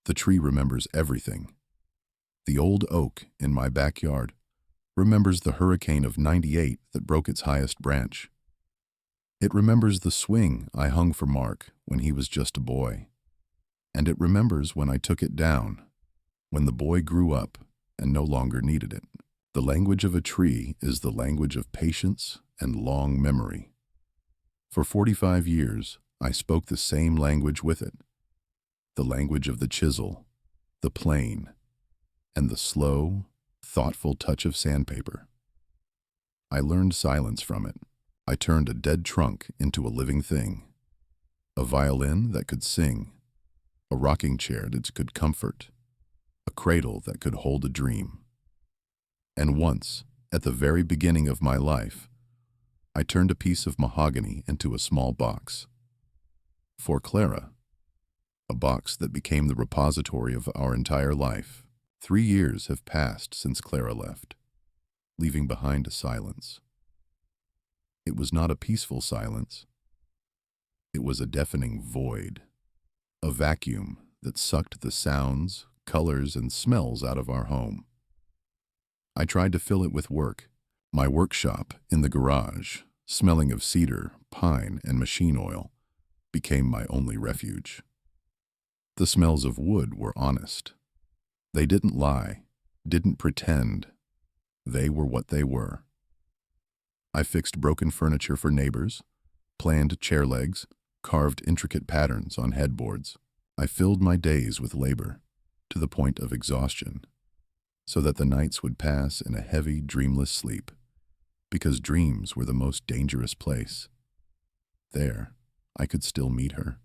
The tree remembers everything. The old oak in my backyard remembers the hurricane of '98 that broke its highest branch. It remembers the swing I hung for Mark when he was just a boy. And it remembers when I took it down, when the boy grew up and no longer needed it. The language of a tree is the language of patience and long memory. For 45 years, I spoke the same language with it. The language of the chisel, the plane, and the slow, thoughtful touch of sandpaper. I learned silence from it. I turned a dead trunk into a living thing. A violin that could sing, a rocking chair that could comfort, a cradle that could hold a dream. And once, at the very beginning of my life, I turned a piece of mahogany into a small box. For Clara, a box that became the repository of our entire life. 3 years have passed since Clara left, leaving behind a silence. It was not a peaceful silence. It was a deafening void, a vacuum that sucked the sounds, colors, and smells out of our home. I tried to fill it with work, my workshop in the garage, smelling of cedar, pine, and machine oil, became my only refuge. The smells of wood were honest. They didn't lie, didn't pretend. They were what they were. I fixed broken furniture for neighbors, planned chair legs, carved intricate patterns on headboards. I filled my days with labor, to the point of exhaustion, so that the nights would pass in a heavy, dreamless sleep, because dreams were the most dangerous place. There, I could still meet her.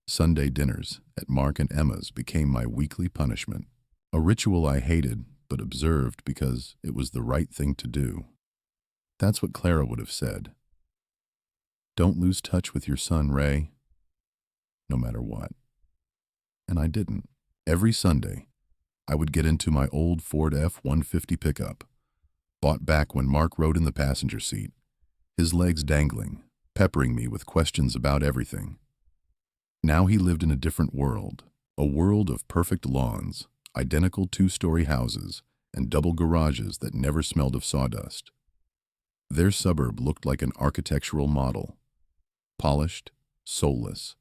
Sunday dinners at Mark and Emma's became my weekly punishment, a ritual I hated but observed because it was the right thing to do. That's what Clara would have said. Don't lose touch with your son, Ray, no matter what. And I didn't. Every Sunday, I would get into my old Ford F-150 pickup, bought back when Mark rode in the passenger seat, his legs dangling, peppering me with questions about everything. Now he lived in a different world, a world of perfect lawns, identical 2-story houses, and double garages that never smelled of sawdust. Their suburb looked like an architectural model, polished, soulless,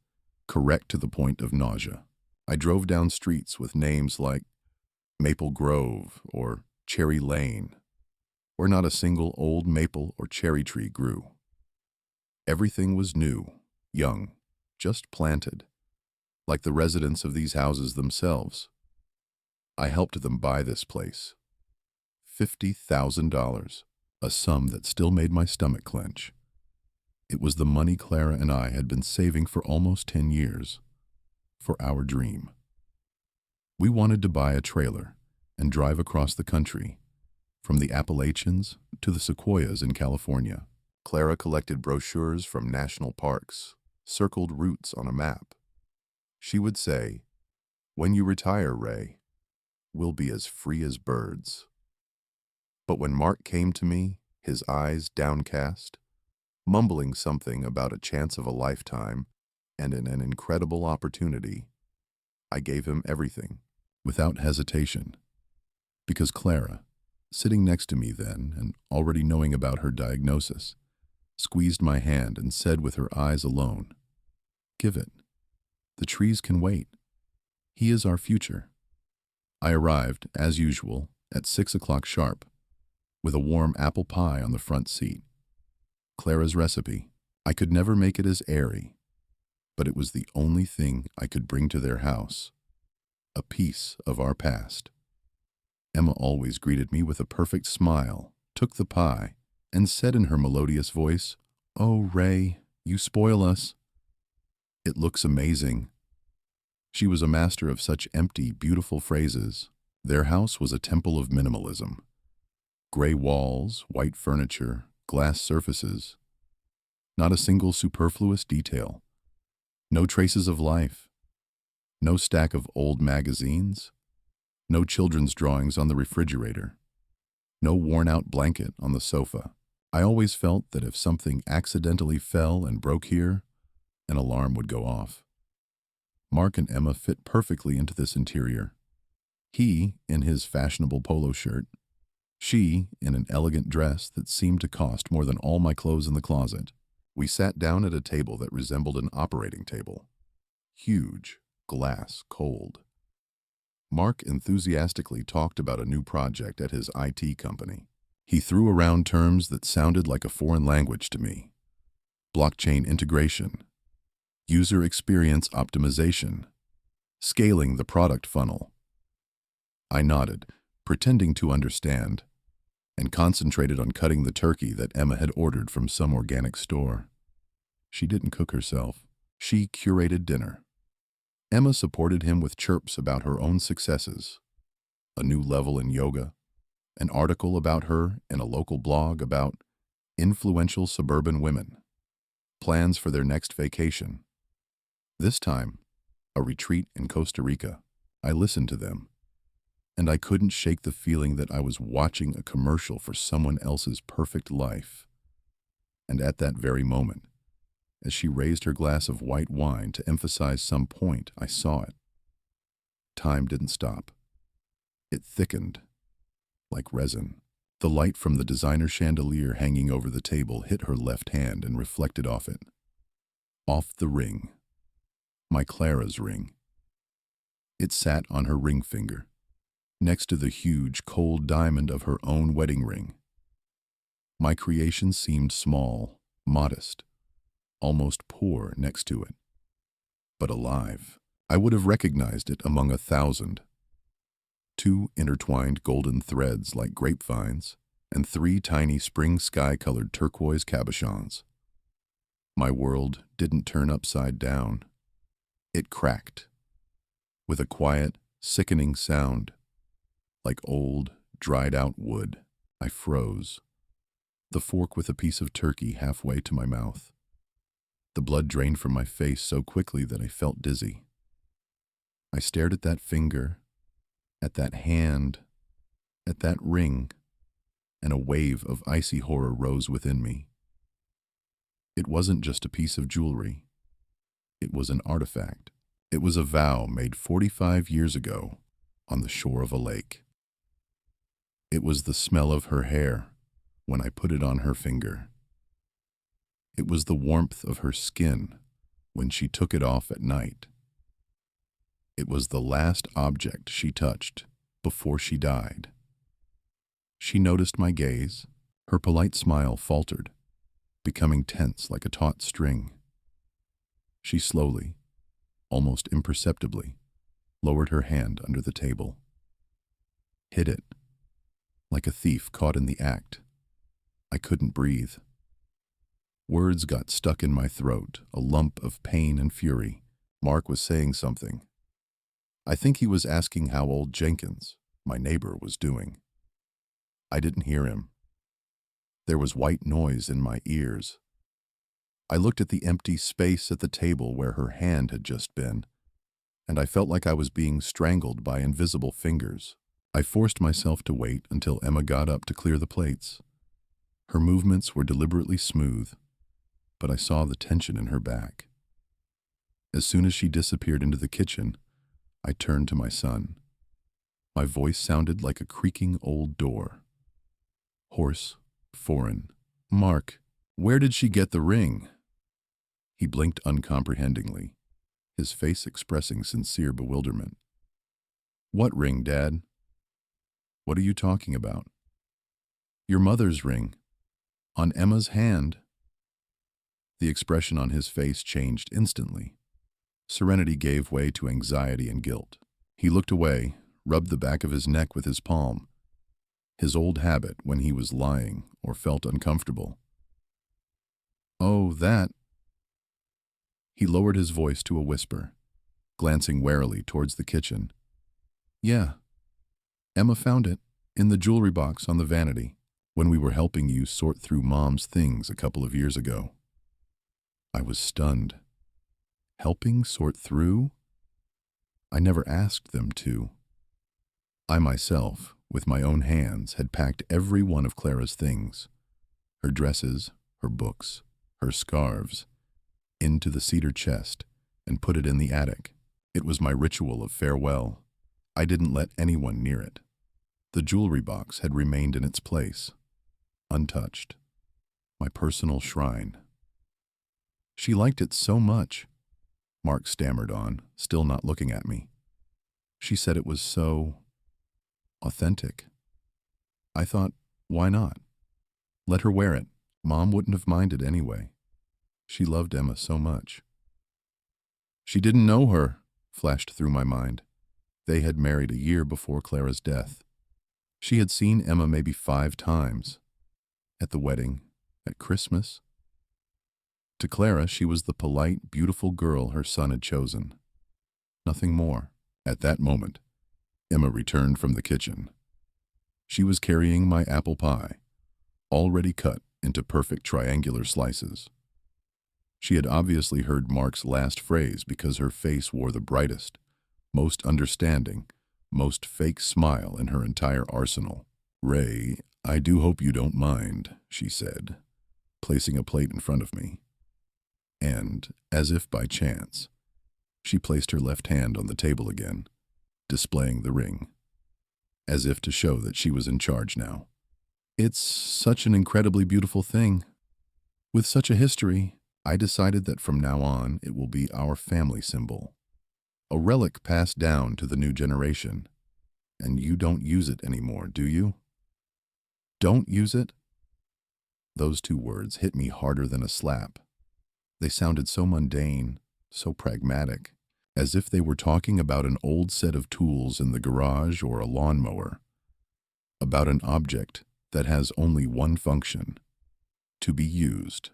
correct to the point of nausea. I drove down streets with names like Maple Grove or Cherry Lane, where not a single old maple or cherry tree grew. Everything was new, young, just planted, like the residents of these houses themselves. I helped them buy this place. $50,000, a sum that still made my stomach clench. It was the money Clara and I had been saving for almost 10 years, for our dream. We wanted to buy a trailer and drive across the country, from the Appalachians to the Sequoias in California. Clara collected brochures from national parks, circled routes on a map. She would say, "When you retire, Ray, we'll be as free as birds." But when Mark came to me, his eyes downcast, mumbling something about a chance of a lifetime and an incredible opportunity, I gave him everything, without hesitation. Because Clara, sitting next to me then and already knowing about her diagnosis, squeezed my hand and said with her eyes alone, "Give it. The trees can wait. He is our future." I arrived, as usual, at 6 o'clock sharp, with a warm apple pie on the front seat. Clara's recipe. I could never make it as airy, but it was the only thing I could bring to their house, a piece of our past. Emma always greeted me with a perfect smile, took the pie, and said in her melodious voice, "Oh, Ray, you spoil us." It looks amazing. She was a master of such empty, beautiful phrases. Their house was a temple of minimalism. Gray walls, white furniture, glass surfaces. Not a single superfluous detail. No traces of life. No stack of old magazines. No children's drawings on the refrigerator. No worn-out blanket on the sofa. I always felt that if something accidentally fell and broke here, an alarm would go off. Mark and Emma fit perfectly into this interior. He in his fashionable polo shirt, she in an elegant dress that seemed to cost more than all my clothes in the closet. We sat down at a table that resembled an operating table. Huge, glass, cold. Mark enthusiastically talked about a new project at his IT company. He threw around terms that sounded like a foreign language to me. Blockchain integration, user experience optimization, scaling the product funnel. I nodded, pretending to understand, and concentrated on cutting the turkey that Emma had ordered from some organic store. She didn't cook herself. She curated dinner. Emma supported him with chirps about her own successes, a new level in yoga, an article about her in a local blog about influential suburban women, plans for their next vacation. This time, a retreat in Costa Rica. I listened to them, and I couldn't shake the feeling that I was watching a commercial for someone else's perfect life. And at that very moment, as she raised her glass of white wine to emphasize some point, I saw it. Time didn't stop. It thickened, like resin. The light from the designer chandelier hanging over the table hit her left hand and reflected off it. Off the ring. My Clara's ring. It sat on her ring finger, next to the huge, cold diamond of her own wedding ring. My creation seemed small, modest, almost poor next to it, but alive. I would have recognized it among 1,000. 2 intertwined golden threads like grapevines, and 3 tiny spring sky-colored turquoise cabochons. My world didn't turn upside down. It cracked, with a quiet, sickening sound, like old, dried-out wood. I froze, the fork with a piece of turkey halfway to my mouth. The blood drained from my face so quickly that I felt dizzy. I stared at that finger, at that hand, at that ring, and a wave of icy horror rose within me. It wasn't just a piece of jewelry. It was an artifact. It was a vow made 45 years ago on the shore of a lake. It was the smell of her hair when I put it on her finger. It was the warmth of her skin when she took it off at night. It was the last object she touched before she died. She noticed my gaze. Her polite smile faltered, becoming tense like a taut string. She slowly, almost imperceptibly, lowered her hand under the table. Hid it, like a thief caught in the act. I couldn't breathe. Words got stuck in my throat, a lump of pain and fury. Mark was saying something. I think he was asking how old Jenkins, my neighbor, was doing. I didn't hear him. There was white noise in my ears. I looked at the empty space at the table where her hand had just been, and I felt like I was being strangled by invisible fingers. I forced myself to wait until Emma got up to clear the plates. Her movements were deliberately smooth, but I saw the tension in her back. As soon as she disappeared into the kitchen, I turned to my son. My voice sounded like a creaking old door. Hoarse, foreign. Mark, where did she get the ring? He blinked uncomprehendingly, his face expressing sincere bewilderment. What ring, Dad? What are you talking about? Your mother's ring. On Emma's hand. The expression on his face changed instantly. Serenity gave way to anxiety and guilt. He looked away, rubbed the back of his neck with his palm, his old habit when he was lying or felt uncomfortable. Oh, that. He lowered his voice to a whisper, glancing warily towards the kitchen. Yeah, Emma found it in the jewelry box on the vanity when we were helping you sort through Mom's things a couple of years ago. I was stunned. Helping sort through? I never asked them to. I myself, with my own hands, had packed every one of Clara's things, her dresses, her books, her scarves, into the cedar chest and put it in the attic. It was my ritual of farewell. I didn't let anyone near it. The jewelry box had remained in its place, untouched. My personal shrine. She liked it so much, Mark stammered on, still not looking at me. She said it was so authentic. I thought, why not? Let her wear it. Mom wouldn't have minded anyway. She loved Emma so much. She didn't know her, flashed through my mind. They had married a year before Clara's death. She had seen Emma maybe 5 times. At the wedding, at Christmas. To Clara, she was the polite, beautiful girl her son had chosen. Nothing more. At that moment, Emma returned from the kitchen. She was carrying my apple pie, already cut into perfect triangular slices. She had obviously heard Mark's last phrase because her face wore the brightest, most understanding, most fake smile in her entire arsenal. "Ray, I do hope you don't mind," she said, placing a plate in front of me. And, as if by chance, she placed her left hand on the table again, displaying the ring, as if to show that she was in charge now. "It's such an incredibly beautiful thing. With such a history, I decided that from now on it will be our family symbol. A relic passed down to the new generation. And you don't use it anymore, do you?" "Don't use it?" Those 2 words hit me harder than a slap. They sounded so mundane, so pragmatic, as if they were talking about an old set of tools in the garage or a lawnmower, about an object that has only one function: to be used.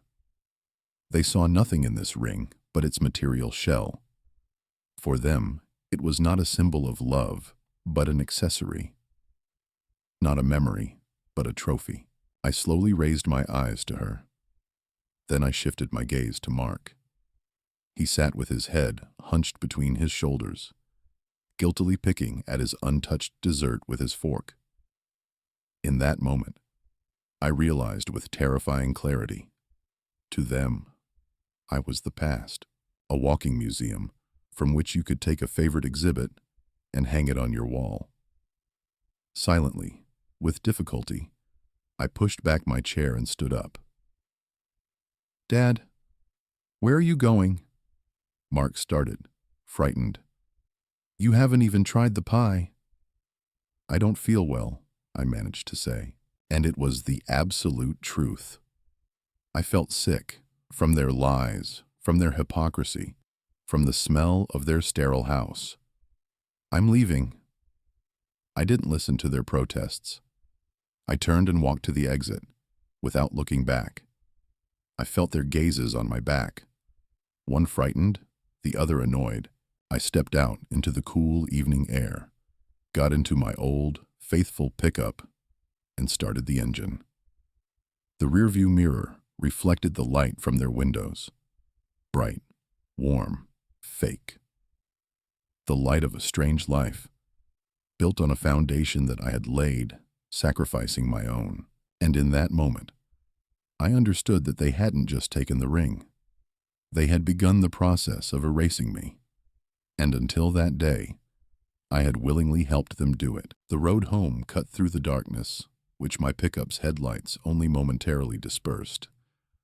They saw nothing in this ring but its material shell. For them, it was not a symbol of love, but an accessory. Not a memory, but a trophy. I slowly raised my eyes to her. Then I shifted my gaze to Mark. He sat with his head hunched between his shoulders, guiltily picking at his untouched dessert with his fork. In that moment, I realized with terrifying clarity, to them, I was the past, a walking museum from which you could take a favorite exhibit and hang it on your wall. Silently, with difficulty, I pushed back my chair and stood up. "Dad, where are you going?" Mark started, frightened. "You haven't even tried the pie." "I don't feel well," I managed to say, and it was the absolute truth. I felt sick from their lies, from their hypocrisy, from the smell of their sterile house. "I'm leaving." I didn't listen to their protests. I turned and walked to the exit, without looking back. I felt their gazes on my back, one frightened, the other annoyed. I stepped out into the cool evening air, got into my old, faithful pickup, and started the engine. The rearview mirror reflected the light from their windows. Bright, warm, fake. The light of a strange life, built on a foundation that I had laid, sacrificing my own. And in that moment, I understood that they hadn't just taken the ring. They had begun the process of erasing me. And until that day, I had willingly helped them do it. The road home cut through the darkness, which my pickup's headlights only momentarily dispersed,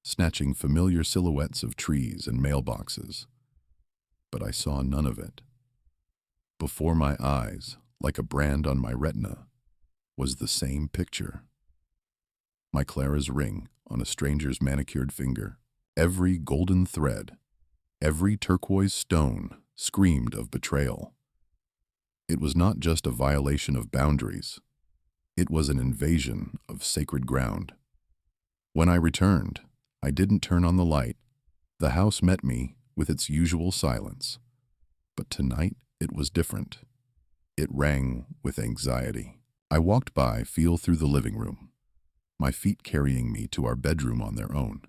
snatching familiar silhouettes of trees and mailboxes. But I saw none of it. Before my eyes, like a brand on my retina, was the same picture. My Clara's ring on a stranger's manicured finger. Every golden thread, every turquoise stone screamed of betrayal. It was not just a violation of boundaries. It was an invasion of sacred ground. When I returned, I didn't turn on the light. The house met me with its usual silence. But tonight it was different. It rang with anxiety. I walked by, feel through the living room, my feet carrying me to our bedroom on their own.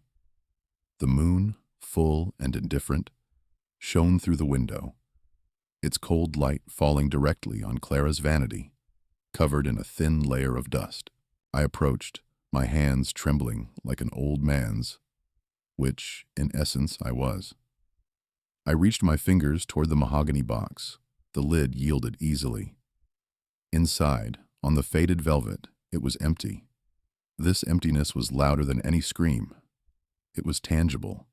The moon, full and indifferent, shone through the window, its cold light falling directly on Clara's vanity, covered in a thin layer of dust. I approached, my hands trembling like an old man's, which, in essence, I was. I reached my fingers toward the mahogany box. The lid yielded easily. Inside, on the faded velvet, it was empty. This emptiness was louder than any scream. It was tangible.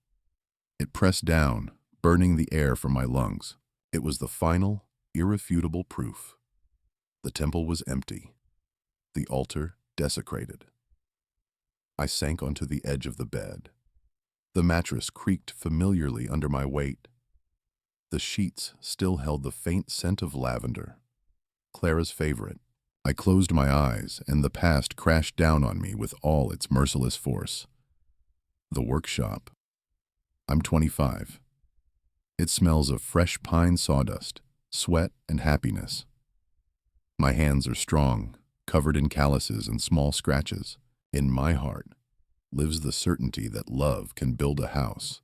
It pressed down, burning the air from my lungs. It was the final, irrefutable proof. The temple was empty. The altar desecrated. I sank onto the edge of the bed. The mattress creaked familiarly under my weight. The sheets still held the faint scent of lavender, Clara's favorite. I closed my eyes, and the past crashed down on me with all its merciless force. The workshop. I'm 25. It smells of fresh pine sawdust, sweat, and happiness. My hands are strong, covered in calluses and small scratches. In my heart lives the certainty that love can build a house,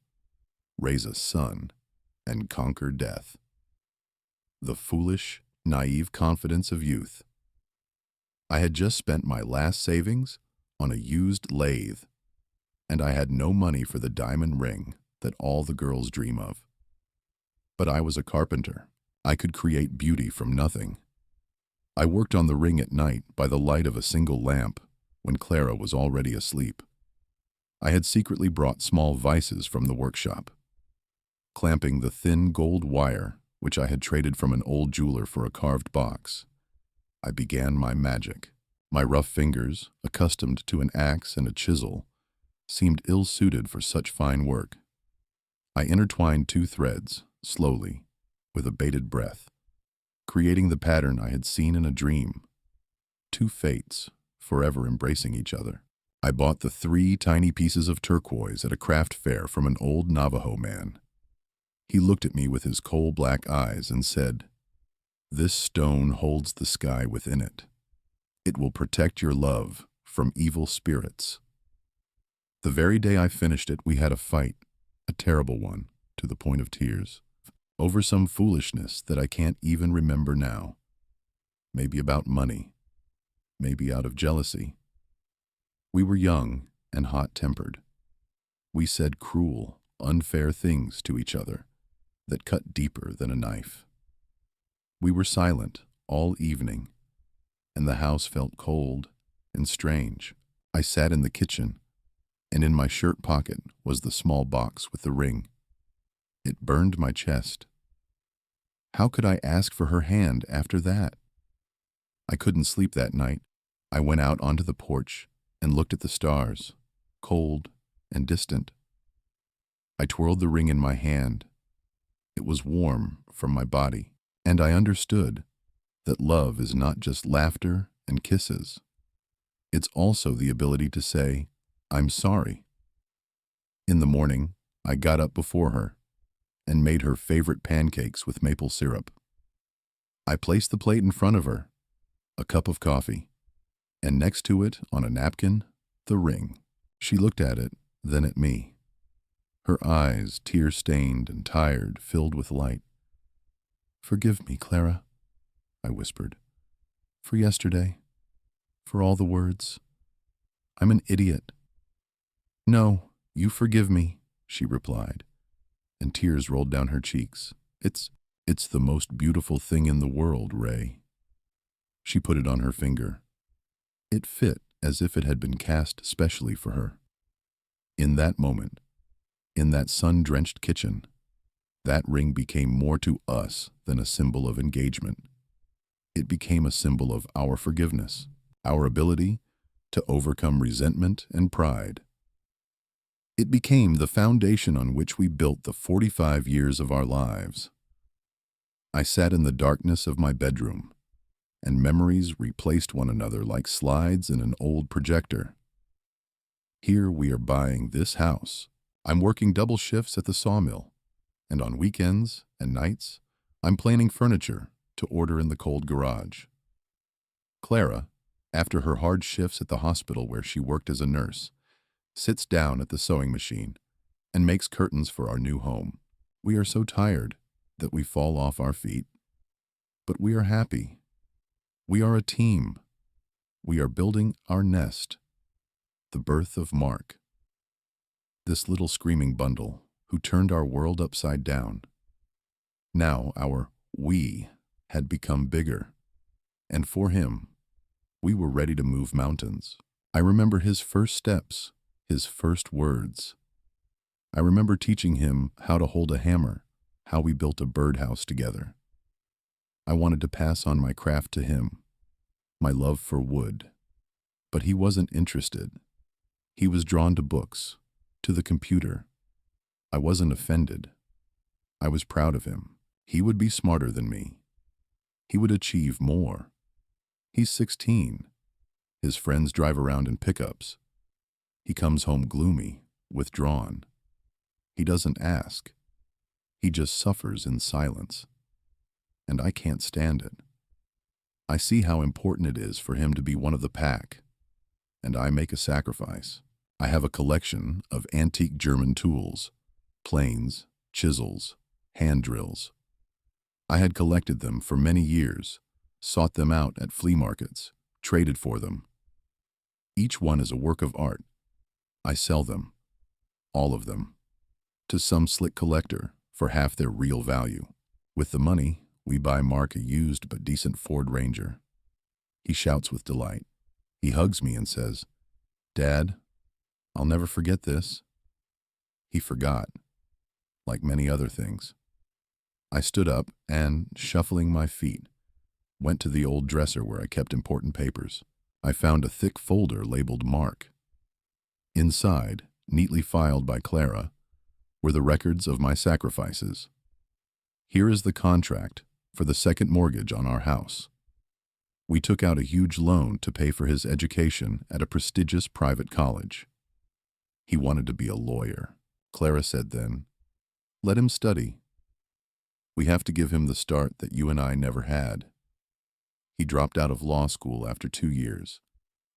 raise a son, and conquer death. The foolish, naive confidence of youth. I had just spent my last savings on a used lathe, and I had no money for the diamond ring that all the girls dream of. But I was a carpenter. I could create beauty from nothing. I worked on the ring at night by the light of a single lamp when Clara was already asleep. I had secretly brought small vices from the workshop, clamping the thin gold wire which I had traded from an old jeweler for a carved box. I began my magic. My rough fingers, accustomed to an axe and a chisel, seemed ill-suited for such fine work. I intertwined two threads, slowly, with a bated breath, creating the pattern I had seen in a dream. Two fates, forever embracing each other. I bought the 3 tiny pieces of turquoise at a craft fair from an old Navajo man. He looked at me with his coal-black eyes and said, "This stone holds the sky within it. It will protect your love from evil spirits." The very day I finished it, we had a fight, a terrible one, to the point of tears, over some foolishness that I can't even remember now. Maybe about money, maybe out of jealousy. We were young and hot-tempered. We said cruel, unfair things to each other that cut deeper than a knife. We were silent all evening, and the house felt cold and strange. I sat in the kitchen, and in my shirt pocket was the small box with the ring. It burned my chest. How could I ask for her hand after that? I couldn't sleep that night. I went out onto the porch and looked at the stars, cold and distant. I twirled the ring in my hand. It was warm from my body, and I understood that love is not just laughter and kisses. It's also the ability to say, "I'm sorry." In the morning, I got up before her and made her favorite pancakes with maple syrup. I placed the plate in front of her, a cup of coffee, and next to it, on a napkin, the ring. She looked at it, then at me. Her eyes, tear-stained and tired, filled with light. "Forgive me, Clara," I whispered, "for yesterday, for all the words. I'm an idiot." "No, you forgive me," she replied, and tears rolled down her cheeks. It's the most beautiful thing in the world, Ray." She put it on her finger. It fit as if it had been cast specially for her. In that moment, in that sun-drenched kitchen, that ring became more to us than a symbol of engagement. It became a symbol of our forgiveness, our ability to overcome resentment and pride. It became the foundation on which we built the 45 years of our lives. I sat in the darkness of my bedroom, and memories replaced one another like slides in an old projector. Here we are buying this house. I'm working double shifts at the sawmill, and on weekends and nights, I'm planning furniture to order in the cold garage. Clara, after her hard shifts at the hospital where she worked as a nurse, sits down at the sewing machine and makes curtains for our new home. We are so tired that we fall off our feet, but we are happy. We are a team. We are building our nest. The birth of Mark. This little screaming bundle who turned our world upside down. Now our we had become bigger, and for him, we were ready to move mountains. I remember his first steps, his first words. I remember teaching him how to hold a hammer, how we built a birdhouse together. I wanted to pass on my craft to him, my love for wood. But he wasn't interested. He was drawn to books, to the computer. I wasn't offended. I was proud of him. He would be smarter than me. He would achieve more. He's 16. His friends drive around in pickups. He comes home gloomy, withdrawn. He doesn't ask. He just suffers in silence. And I can't stand it. I see how important it is for him to be one of the pack. And I make a sacrifice. I have a collection of antique German tools, planes, chisels, hand drills. I had collected them for many years, sought them out at flea markets, traded for them. Each one is a work of art. I sell them, all of them, to some slick collector for half their real value. With the money, we buy Mark a used but decent Ford Ranger. He shouts with delight. He hugs me and says, "Dad, I'll never forget this." He forgot, like many other things. I stood up and, shuffling my feet, went to the old dresser where I kept important papers. I found a thick folder labeled Mark. Inside, neatly filed by Clara, were the records of my sacrifices. Here is the contract for the second mortgage on our house. We took out a huge loan to pay for his education at a prestigious private college. He wanted to be a lawyer. Clara said then, "Let him study. We have to give him the start that you and I never had." He dropped out of law school after 2 years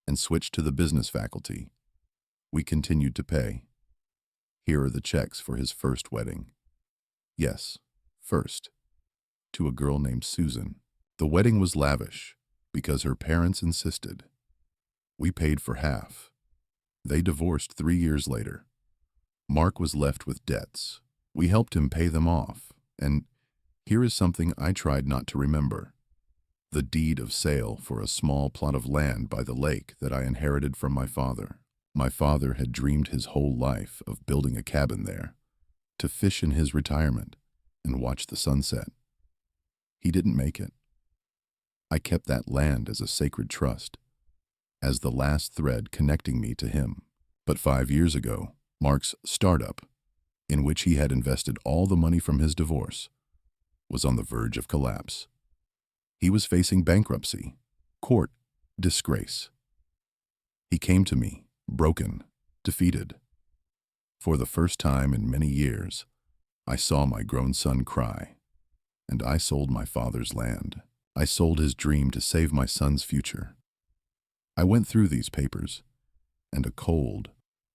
and switched to the business faculty. We continued to pay. Here are the checks for his first wedding. Yes, first, to a girl named Susan. The wedding was lavish because her parents insisted. We paid for half. They divorced 3 years later. Mark was left with debts. We helped him pay them off, and here is something I tried not to remember: the deed of sale for a small plot of land by the lake that I inherited from my father. My father had dreamed his whole life of building a cabin there, to fish in his retirement and watch the sunset. He didn't make it. I kept that land as a sacred trust, as the last thread connecting me to him. But 5 years ago, Mark's startup, in which he had invested all the money from his divorce, was on the verge of collapse. He was facing bankruptcy, court, disgrace. He came to me, broken, defeated. For the first time in many years, I saw my grown son cry, and I sold my father's land. I sold his dream to save my son's future. I went through these papers, and a cold,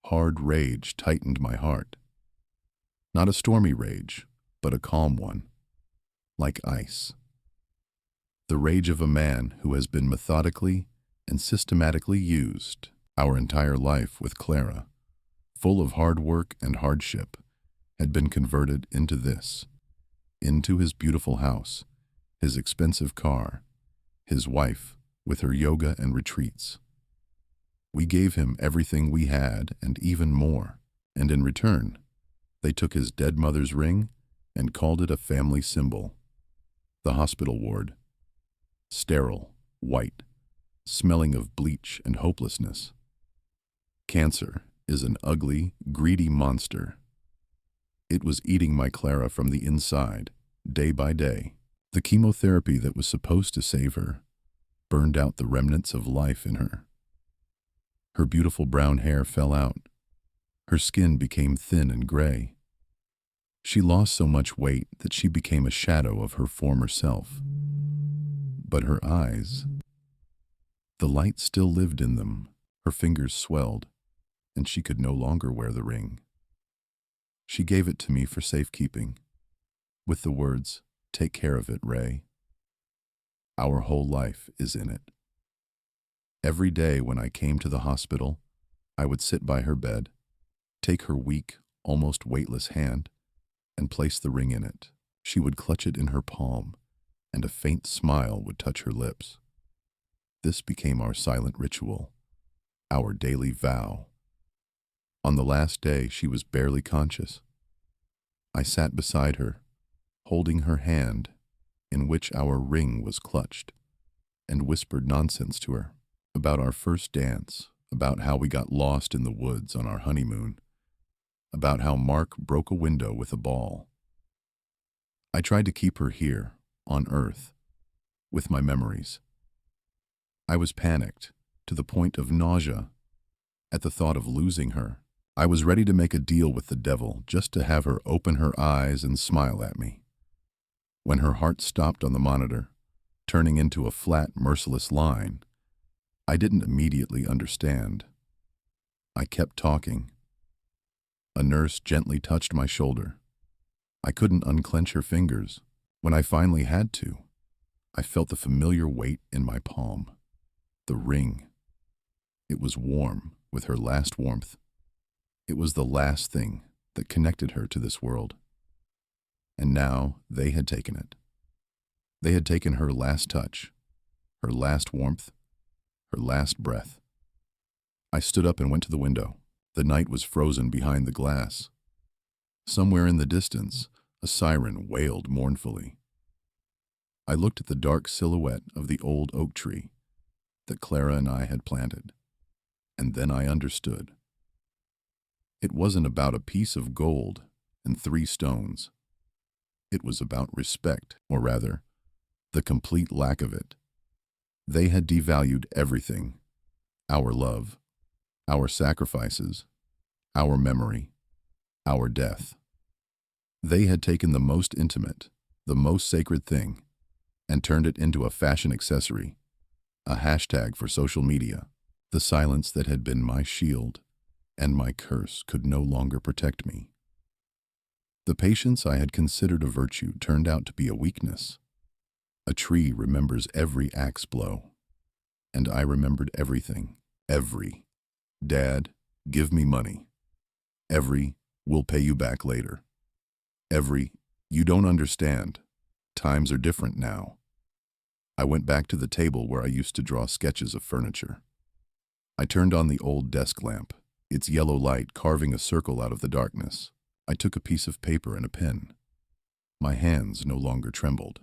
hard rage tightened my heart. Not a stormy rage, but a calm one, like ice. The rage of a man who has been methodically and systematically used. Our entire life with Clara, full of hard work and hardship, had been converted into this, into his beautiful house, his expensive car, his wife with her yoga and retreats. We gave him everything we had and even more, and in return, they took his dead mother's ring and called it a family symbol. The hospital ward, sterile, white, smelling of bleach and hopelessness. Cancer is an ugly, greedy monster. It was eating my Clara from the inside, day by day. The chemotherapy that was supposed to save her burned out the remnants of life in her. Her beautiful brown hair fell out. Her skin became thin and gray. She lost so much weight that she became a shadow of her former self. But her eyes, the light still lived in them. Her fingers swelled, and she could no longer wear the ring. She gave it to me for safekeeping, with the words, "Take care of it, Ray. Our whole life is in it." Every day when I came to the hospital, I would sit by her bed, take her weak, almost weightless hand, and place the ring in it. She would clutch it in her palm, and a faint smile would touch her lips. This became our silent ritual, our daily vow. On the last day, she was barely conscious. I sat beside her, holding her hand, in which our ring was clutched, and whispered nonsense to her about our first dance, about how we got lost in the woods on our honeymoon, about how Mark broke a window with a ball. I tried to keep her here, on Earth, with my memories. I was panicked, to the point of nausea, at the thought of losing her. I was ready to make a deal with the devil just to have her open her eyes and smile at me. When her heart stopped on the monitor, turning into a flat, merciless line, I didn't immediately understand. I kept talking. A nurse gently touched my shoulder. I couldn't unclench her fingers. When I finally had to, I felt the familiar weight in my palm. The ring. It was warm with her last warmth. It was the last thing that connected her to this world. And now they had taken it. They had taken her last touch, her last warmth, her last breath. I stood up and went to the window. The night was frozen behind the glass. Somewhere in the distance, a siren wailed mournfully. I looked at the dark silhouette of the old oak tree that Clara and I had planted, and then I understood. It wasn't about a piece of gold and 3 stones. It was about respect, or rather, the complete lack of it. They had devalued everything: our love, our sacrifices, our memory, our death. They had taken the most intimate, the most sacred thing, and turned it into a fashion accessory, a hashtag for social media. The silence that had been my shield and my curse could no longer protect me. The patience I had considered a virtue turned out to be a weakness. A tree remembers every axe blow, and I remembered everything. Every, "Dad, give me money." Every, "We'll pay you back later." Every, "You don't understand. Times are different now." I went back to the table where I used to draw sketches of furniture. I turned on the old desk lamp, its yellow light carving a circle out of the darkness. I took a piece of paper and a pen. My hands no longer trembled.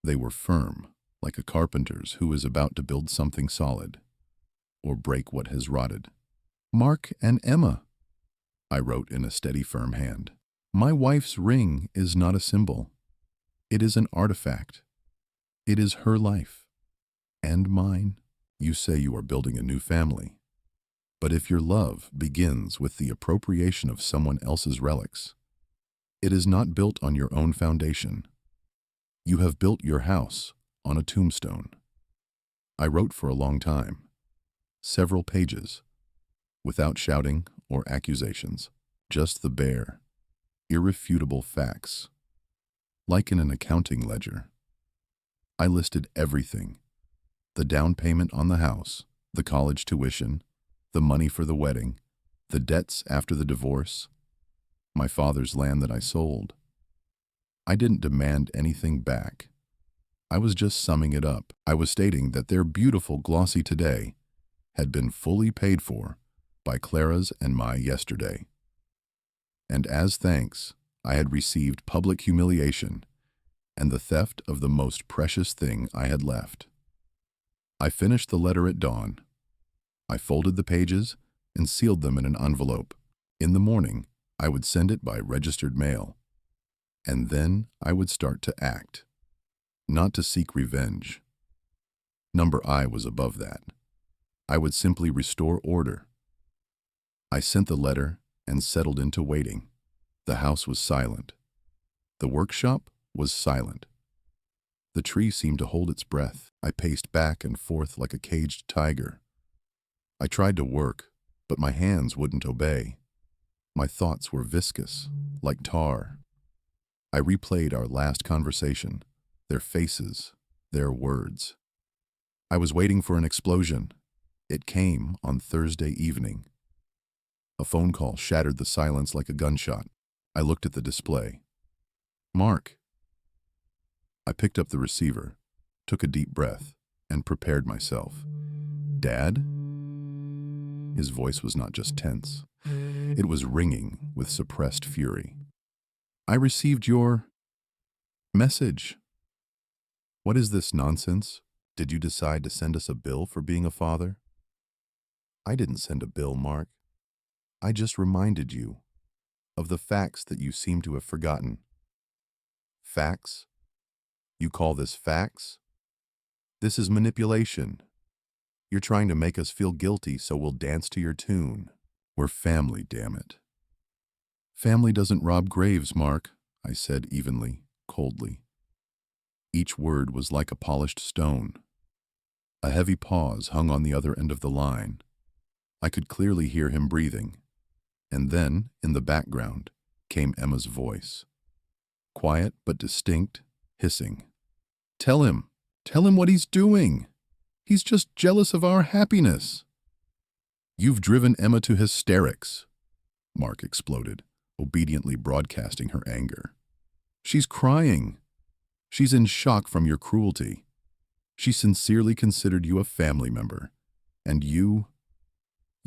They were firm, like a carpenter's who is about to build something solid, or break what has rotted. "Mark and Emma," I wrote in a steady, firm hand. "My wife's ring is not a symbol. It is an artifact. It is her life, and mine. You say you are building a new family. But if your love begins with the appropriation of someone else's relics, it is not built on your own foundation. You have built your house on a tombstone." I wrote for a long time, several pages, without shouting or accusations, just the bare, irrefutable facts. Like in an accounting ledger, I listed everything: the down payment on the house, the college tuition, the money for the wedding, the debts after the divorce, my father's land that I sold. I didn't demand anything back. I was just summing it up. I was stating that their beautiful glossy today had been fully paid for by Clara's and my yesterday. And as thanks, I had received public humiliation and the theft of the most precious thing I had left. I finished the letter at dawn. I folded the pages and sealed them in an envelope. In the morning, I would send it by registered mail. And then I would start to act, not to seek revenge. Number I was above that. I would simply restore order. I sent the letter and settled into waiting. The house was silent. The workshop was silent. The tree seemed to hold its breath. I paced back and forth like a caged tiger. I tried to work, but my hands wouldn't obey. My thoughts were viscous, like tar. I replayed our last conversation, their faces, their words. I was waiting for an explosion. It came on Thursday evening. A phone call shattered the silence like a gunshot. I looked at the display. "Mark, I picked up the receiver, took a deep breath, and prepared myself. "Dad?" His voice was not just tense. It was ringing with suppressed fury. "I received your message. What is this nonsense? Did you decide to send us a bill for being a father?" "I didn't send a bill, Mark. I just reminded you of the facts that you seem to have forgotten." "Facts? You call this facts? This is manipulation. You're trying to make us feel guilty so we'll dance to your tune. We're family, damn it." "Family doesn't rob graves, Mark," I said evenly, coldly. Each word was like a polished stone. A heavy pause hung on the other end of the line. I could clearly hear him breathing. And then, in the background, came Emma's voice. Quiet but distinct, hissing. Tell him what he's doing. He's just jealous of our happiness." "You've driven Emma to hysterics," Mark exploded, obediently broadcasting her anger. "She's crying. She's in shock from your cruelty. She sincerely considered you a family member. And you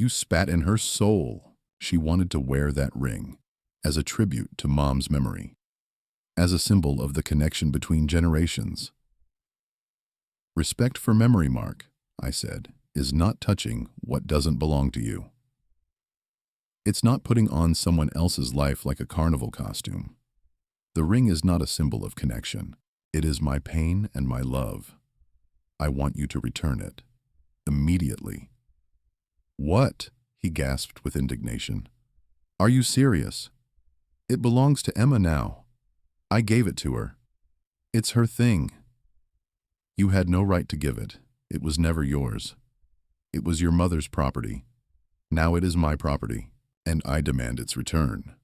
spat in her soul. She wanted to wear that ring as a tribute to Mom's memory, as a symbol of the connection between generations." "Respect for memory, Mark," I said, "is not touching what doesn't belong to you. It's not putting on someone else's life like a carnival costume. The ring is not a symbol of connection. It is my pain and my love. I want you to return it. Immediately." "What?" he gasped with indignation. "Are you serious? It belongs to Emma now. I gave it to her. It's her thing." "You had no right to give it. It was never yours. It was your mother's property. Now it is my property, and I demand its return."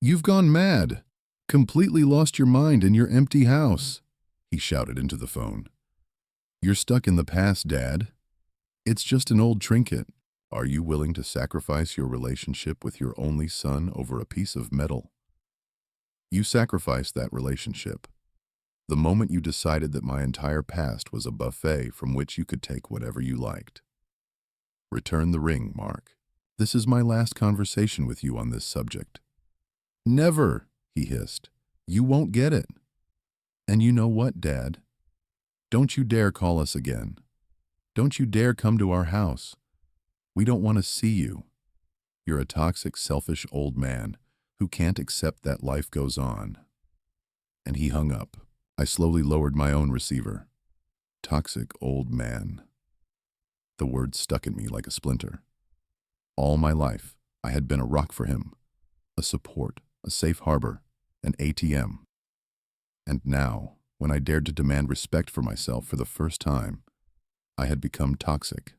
"You've gone mad, completely lost your mind in your empty house," he shouted into the phone. "You're stuck in the past, Dad. It's just an old trinket. Are you willing to sacrifice your relationship with your only son over a piece of metal? You sacrificed that relationship the moment you decided that my entire past was a buffet from which you could take whatever you liked. Return the ring, Mark. This is my last conversation with you on this subject." "Never," he hissed. "You won't get it. And you know what, Dad? Don't you dare call us again. Don't you dare come to our house. We don't want to see you. You're a toxic, selfish old man who can't accept that life goes on." And he hung up. I slowly lowered my own receiver. Toxic old man. The word stuck in me like a splinter. All my life, I had been a rock for him, a support, a safe harbor, an ATM. And now, when I dared to demand respect for myself for the first time, I had become toxic.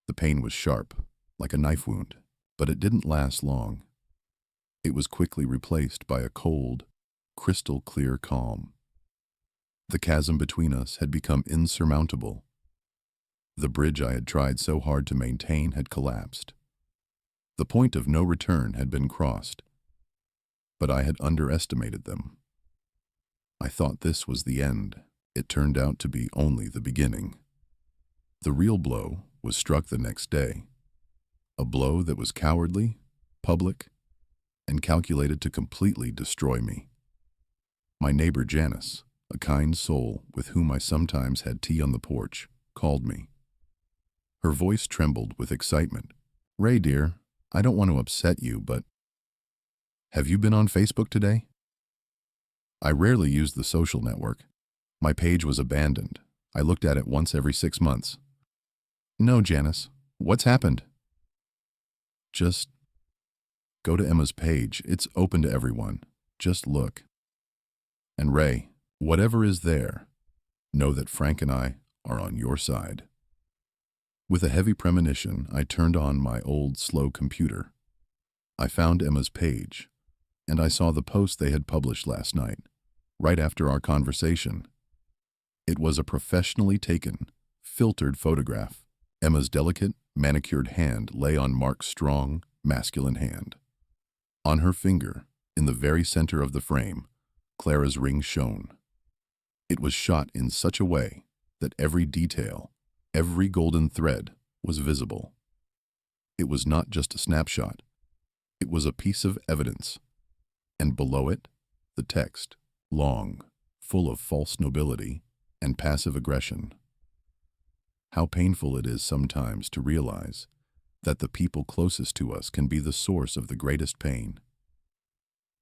The pain was sharp, like a knife wound, but it didn't last long. It was quickly replaced by a cold, crystal-clear calm. The chasm between us had become insurmountable. The bridge I had tried so hard to maintain had collapsed. The point of no return had been crossed, but I had underestimated them. I thought this was the end. It turned out to be only the beginning. The real blow was struck the next day, a blow that was cowardly, public, and calculated to completely destroy me. My neighbor Janice, a kind soul with whom I sometimes had tea on the porch, called me. Her voice trembled with excitement. "Ray, dear, I don't want to upset you, but have you been on Facebook today?" I rarely used the social network. My page was abandoned. I looked at it once every 6 months. "No, Janice. What's happened?" "Just go to Emma's page. It's open to everyone. Just look. And Ray, whatever is there, know that Frank and I are on your side." With a heavy premonition, I turned on my old, slow computer. I found Emma's page, and I saw the post they had published last night, right after our conversation. It was a professionally taken, filtered photograph. Emma's delicate, manicured hand lay on Mark's strong, masculine hand. On her finger, in the very center of the frame, Clara's ring shone. It was shot in such a way that every detail, every golden thread was visible. It was not just a snapshot. It was a piece of evidence. And below it, the text, long, full of false nobility and passive aggression. How painful it is sometimes to realize that the people closest to us can be the source of the greatest pain.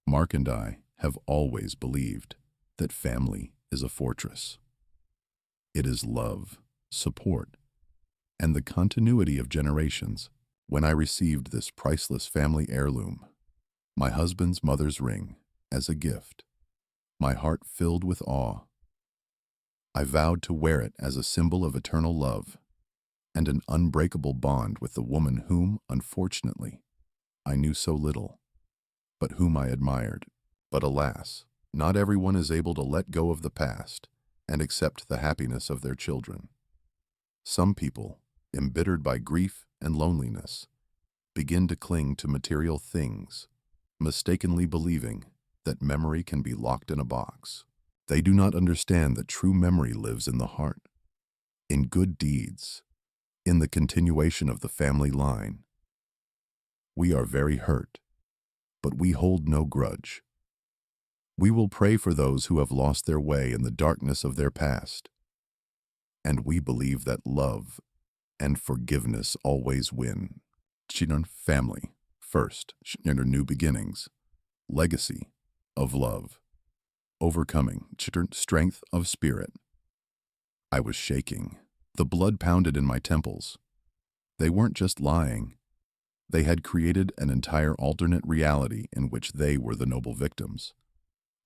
Mark and I have always believed that family is a fortress. It is love, support, and the continuity of generations. When I received this priceless family heirloom, my husband's mother's ring, as a gift, my heart filled with awe. I vowed to wear it as a symbol of eternal love and an unbreakable bond with the woman whom, unfortunately, I knew so little, but whom I admired. But alas, not everyone is able to let go of the past and accept the happiness of their children. Some people, embittered by grief and loneliness, begin to cling to material things, mistakenly believing that memory can be locked in a box. They do not understand that true memory lives in the heart, in good deeds, in the continuation of the family line. We are very hurt, but we hold no grudge. We will pray for those who have lost their way in the darkness of their past, and we believe that love and forgiveness always win. Family, first, new beginnings, legacy of love, overcoming, strength of spirit. I was shaking. The blood pounded in my temples. They weren't just lying. They had created an entire alternate reality in which they were the noble victims,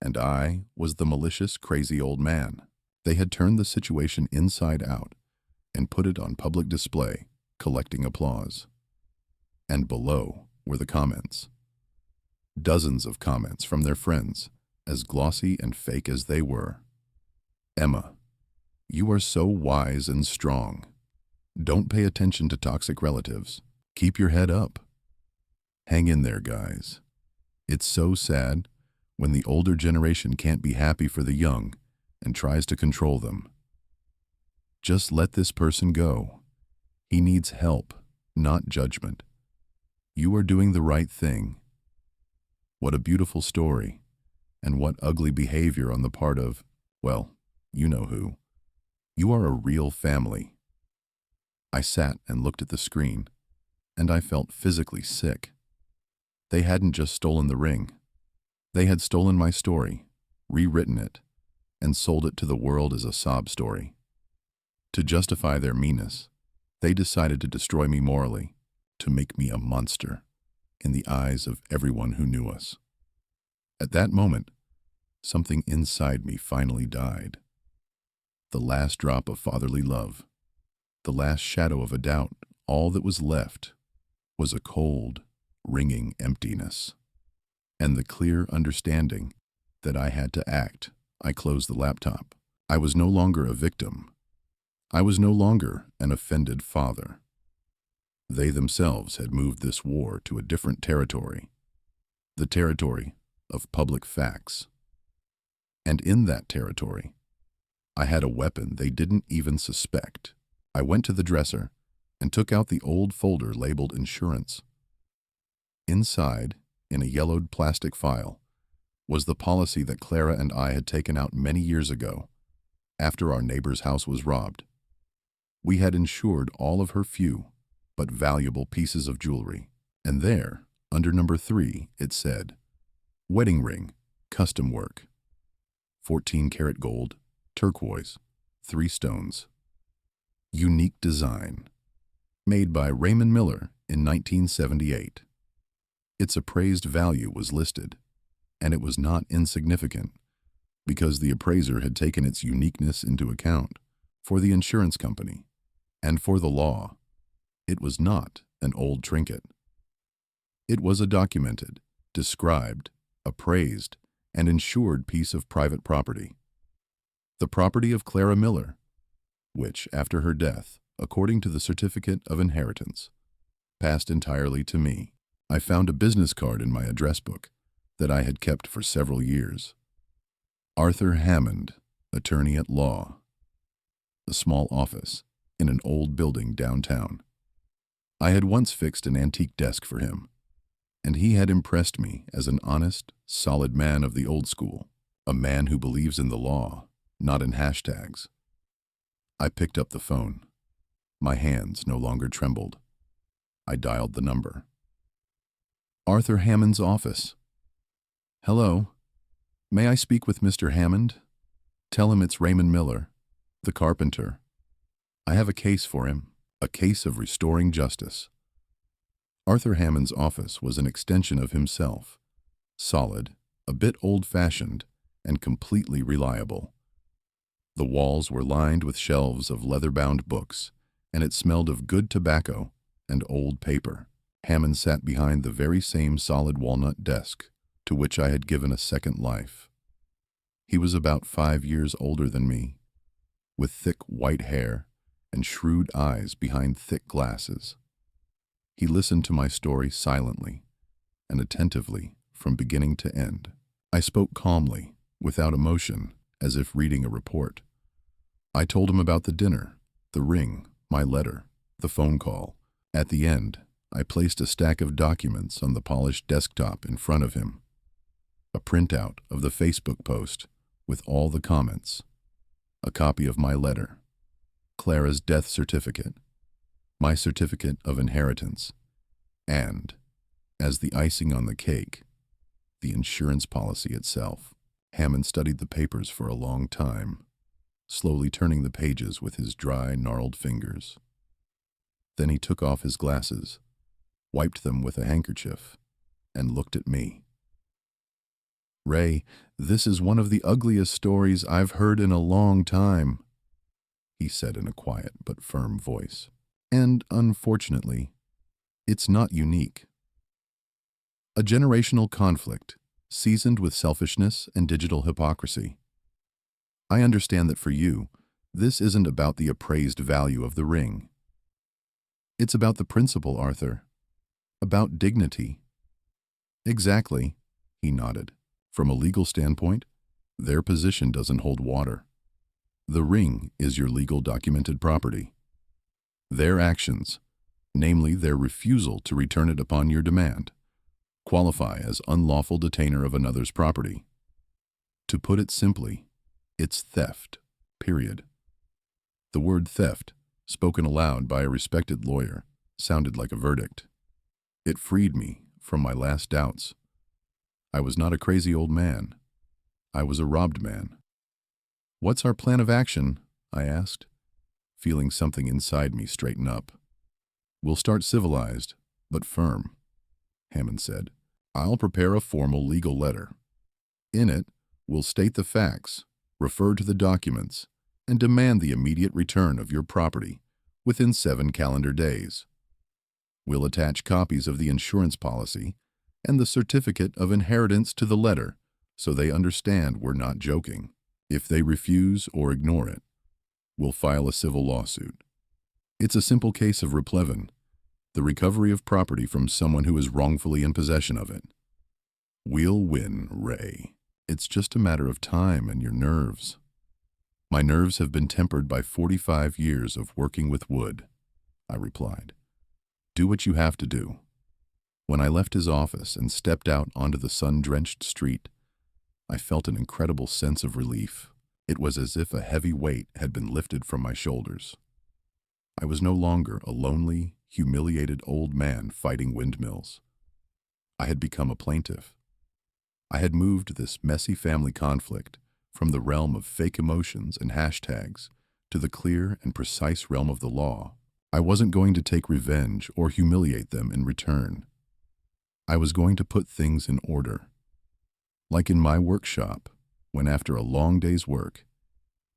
and I was the malicious, crazy old man. They had turned the situation inside out and put it on public display, collecting applause. And below were the comments. Dozens of comments from their friends, as glossy and fake as they were. Emma, you are so wise and strong. Don't pay attention to toxic relatives. Keep your head up. Hang in there, guys. It's so sad when the older generation can't be happy for the young and tries to control them. Just let this person go. He needs help, not judgment. You are doing the right thing. What a beautiful story, and what ugly behavior on the part of, well, you know who. You are a real family. I sat and looked at the screen, and I felt physically sick. They hadn't just stolen the ring. They had stolen my story, rewritten it, and sold it to the world as a sob story. To justify their meanness, they decided to destroy me morally, to make me a monster in the eyes of everyone who knew us. At that moment, something inside me finally died. The last drop of fatherly love, the last shadow of a doubt, all that was left was a cold, ringing emptiness, and the clear understanding that I had to act. I closed the laptop. I was no longer a victim. I was no longer an offended father. They themselves had moved this war to a different territory, the territory of public facts. And in that territory, I had a weapon they didn't even suspect. I went to the dresser and took out the old folder labeled insurance. Inside, in a yellowed plastic file, was the policy that Clara and I had taken out many years ago, after our neighbor's house was robbed. We had insured all of her few but valuable pieces of jewelry, and there, under number 3, it said, wedding ring, custom work, 14-karat gold, turquoise, 3 stones. Unique design, made by Raymond Miller in 1978. Its appraised value was listed, and it was not insignificant, because the appraiser had taken its uniqueness into account. For the insurance company, and for the law, it was not an old trinket. It was a documented, described, appraised, and insured piece of private property. The property of Clara Miller, which, after her death, according to the certificate of inheritance, passed entirely to me. I found a business card in my address book that I had kept for several years. Arthur Hammond, attorney at law, a small office in an old building downtown. I had once fixed an antique desk for him, and he had impressed me as an honest, solid man of the old school, a man who believes in the law, not in hashtags. I picked up the phone. My hands no longer trembled. I dialed the number. Arthur Hammond's office. Hello. May I speak with Mr. Hammond? Tell him it's Raymond Miller, the carpenter. I have a case for him, a case of restoring justice. Arthur Hammond's office was an extension of himself, solid, a bit old-fashioned, and completely reliable. The walls were lined with shelves of leather-bound books, and it smelled of good tobacco and old paper. Hammond sat behind the very same solid walnut desk to which I had given a second life. He was about 5 years older than me, with thick white hair and shrewd eyes behind thick glasses. He listened to my story silently and attentively from beginning to end. I spoke calmly, without emotion, as if reading a report. I told him about the dinner, the ring, my letter, the phone call. At the end, I placed a stack of documents on the polished desktop in front of him. A printout of the Facebook post with all the comments, a copy of my letter, Clara's death certificate, my certificate of inheritance, and, as the icing on the cake, the insurance policy itself. Hammond studied the papers for a long time, slowly turning the pages with his dry, gnarled fingers. Then he took off his glasses, wiped them with a handkerchief, and looked at me. Ray, this is one of the ugliest stories I've heard in a long time, he said in a quiet but firm voice. And, unfortunately, it's not unique. A generational conflict, seasoned with selfishness and digital hypocrisy. I understand that for you, this isn't about the appraised value of the ring. It's about the principle, Arthur. About dignity. Exactly, he nodded. From a legal standpoint, their position doesn't hold water. The ring is your legal documented property. Their actions, namely their refusal to return it upon your demand, qualify as unlawful detainer of another's property. To put it simply, it's theft, period. The word theft, spoken aloud by a respected lawyer, sounded like a verdict. It freed me from my last doubts. I was not a crazy old man. I was a robbed man. What's our plan of action? I asked, feeling something inside me straighten up. We'll start civilized, but firm, Hammond said. I'll prepare a formal legal letter. In it, we'll state the facts, refer to the documents, and demand the immediate return of your property within 7 calendar days. We'll attach copies of the insurance policy and the certificate of inheritance to the letter so they understand we're not joking. If they refuse or ignore it, we'll file a civil lawsuit. It's a simple case of replevin, the recovery of property from someone who is wrongfully in possession of it. We'll win, Ray. It's just a matter of time and your nerves. My nerves have been tempered by 45 years of working with wood, I replied. Do what you have to do. When I left his office and stepped out onto the sun-drenched street, I felt an incredible sense of relief. It was as if a heavy weight had been lifted from my shoulders. I was no longer a lonely, humiliated old man fighting windmills. I had become a plaintiff. I had moved this messy family conflict from the realm of fake emotions and hashtags to the clear and precise realm of the law. I wasn't going to take revenge or humiliate them in return. I was going to put things in order. Like in my workshop, when after a long day's work,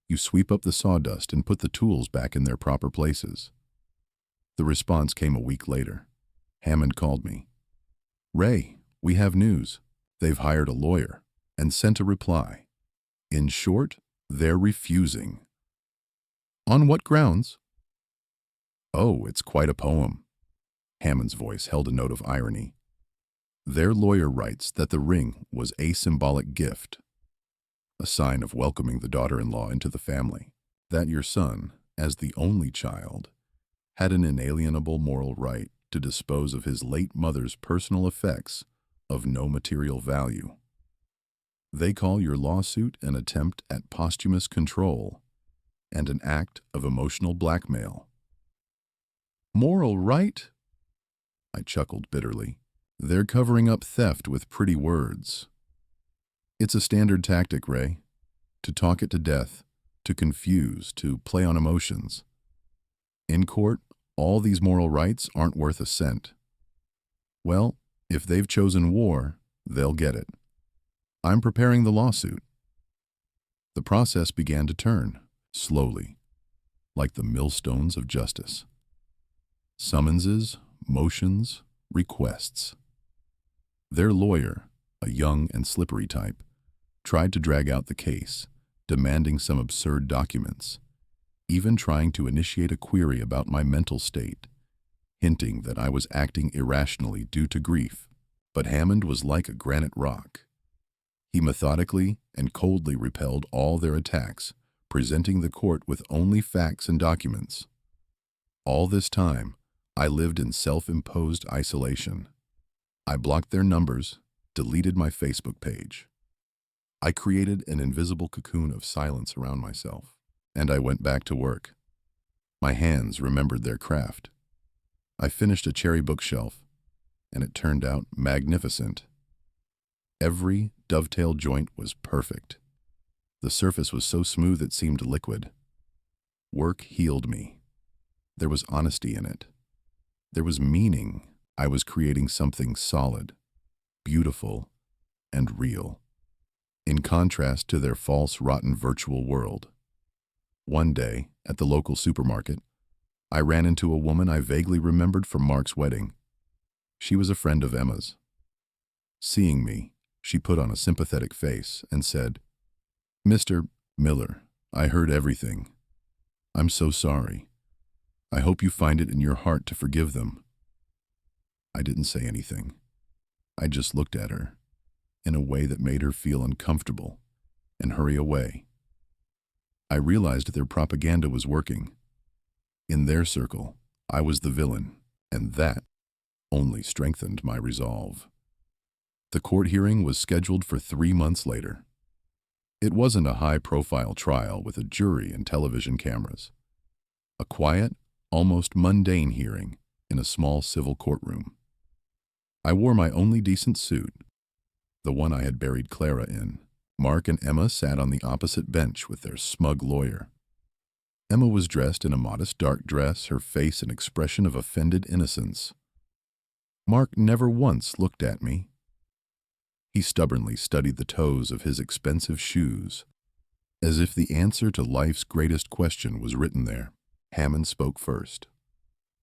you sweep up the sawdust and put the tools back in their proper places. The response came a week later. Hammond called me. Ray, we have news. They've hired a lawyer and sent a reply. In short, they're refusing. On what grounds? Oh, it's quite a poem. Hammond's voice held a note of irony. Their lawyer writes that the ring was a symbolic gift. a sign of welcoming the daughter-in-law into the family. That your son, as the only child, had an inalienable moral right to dispose of his late mother's personal effects of no material value. They call your lawsuit an attempt at posthumous control and an act of emotional blackmail. Moral right? I chuckled bitterly. They're covering up theft with pretty words. It's a standard tactic, Ray. To talk it to death, to confuse, to play on emotions. In court, all these moral rights aren't worth a cent. Well, if they've chosen war, they'll get it. I'm preparing the lawsuit. The process began to turn, slowly, like the millstones of justice. Summonses, motions, requests. Their lawyer, a young and slippery type, tried to drag out the case, demanding some absurd documents, even trying to initiate a query about my mental state, hinting that I was acting irrationally due to grief. But Hammond was like a granite rock. He methodically and coldly repelled all their attacks, presenting the court with only facts and documents. All this time, I lived in self-imposed isolation. I blocked their numbers, deleted my Facebook page. I created an invisible cocoon of silence around myself, and I went back to work. My hands remembered their craft. I finished a cherry bookshelf, and it turned out magnificent. Every dovetail joint was perfect. The surface was so smooth it seemed liquid. Work healed me. There was honesty in it. There was meaning. I was creating something solid, beautiful, and real, in contrast to their false, rotten virtual world. One day, at the local supermarket, I ran into a woman I vaguely remembered from Mark's wedding. She was a friend of Emma's. Seeing me, she put on a sympathetic face and said, "Mr. Miller, I heard everything. I'm so sorry. I hope you find it in your heart to forgive them." I didn't say anything. I just looked at her, in a way that made her feel uncomfortable, and hurry away. I realized their propaganda was working. In their circle, I was the villain, and that only strengthened my resolve. The court hearing was scheduled for 3 months later. It wasn't a high-profile trial with a jury and television cameras. A quiet, almost mundane hearing in a small civil courtroom. I wore my only decent suit, the one I had buried Clara in. Mark and Emma sat on the opposite bench with their smug lawyer. Emma was dressed in a modest dark dress, her face an expression of offended innocence. Mark never once looked at me. He stubbornly studied the toes of his expensive shoes, as if the answer to life's greatest question was written there. Hammond spoke first,